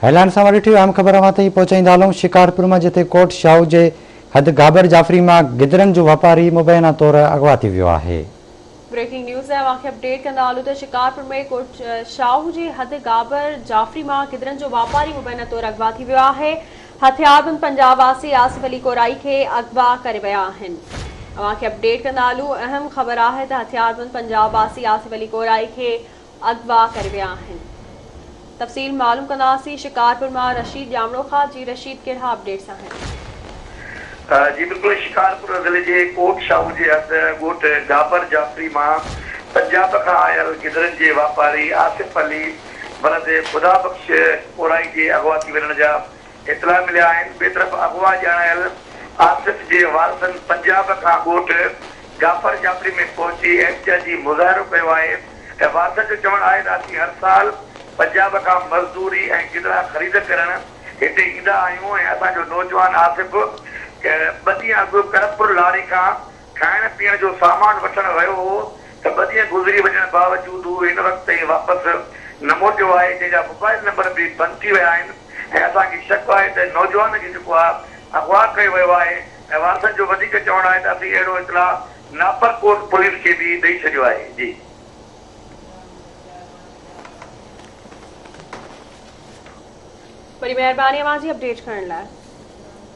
Headline सां वठी अहम ख़बर ताईं पहुचाईंदा हलूं। शिकारपुर में जिते कोट शाहू जे हद गाबर जाफ़री में गिदरन जो वापारी मुबैना तौर अगवा थी वियो आहे। ब्रेकिंग न्यूज़ है वाक़ अपडेट कंदा हलूं त शिकारपुर में कोट शाहू जे हद गाबर जाफ़री में गिदरन जो वापारी मुबैना तौर अगवा थी वियो आहे। हथियारबंद पंजाब वासी आसिफ अली कोराई के अगवा करे विया आहिनि। वाक़ अपडेट कंदा हलूं। अहम ख़बर है त हथियारबंद पंजाब वासी आसिफ अली कोराई के अगवा करे विया आहिनि। तफ़सील मालूम कंदासीं शिकारपुर में रशीद जामड़ो खां। जी रशीद, कहिड़ा अपडेट्स आहिनि? जी बिल्कुल, शिकारपुर ज़िले के कोट शाहू जे हद ॻोठ गाबर जाफ़री में पंजाब का आयल गिदरन के वापारी आसिफ अली वलद खुदा बख्श कोराई के अगवा थी वञण जा इतला मिलिया आहिनि। ॿिए तरफ़ अगवा ॼाणायल आसिफ के वारसन पंजाब का ॻोठ गाबर जाफ़री में पहुची एहतियाती मुज़ाहिरो कयो आहे। वारसन जो चवणु आहे त असीं हर साल पंजाब का मज़दूरी ऐं गिदरा ख़रीद करण हिते ईंदा आहियूं ऐं असांजो नौजवान आसिफ 2 ॾींहं अॻु करमपुर लाड़ी खां खाइण पीअण जो सामान वठण वियो हो त 2 ॾींहं गुज़री वञण बावजूदि हू हिन वक़्त ताईं वापसि न मोटियो आहे, जंहिंजा मोबाइल नंबर बि बंदि थी विया आहिनि ऐं असांखे शक आहे त नौजवान खे जेको आहे अगवा कयो वियो आहे। ऐं वारसनि जो वधीक चवणु आहे त असीं अहिड़ो इतला नापरकोट पुलिस खे बि ॾेई छॾियो आहे। जी वरी महिरबानी अवां जी अपडेट करण लाइ।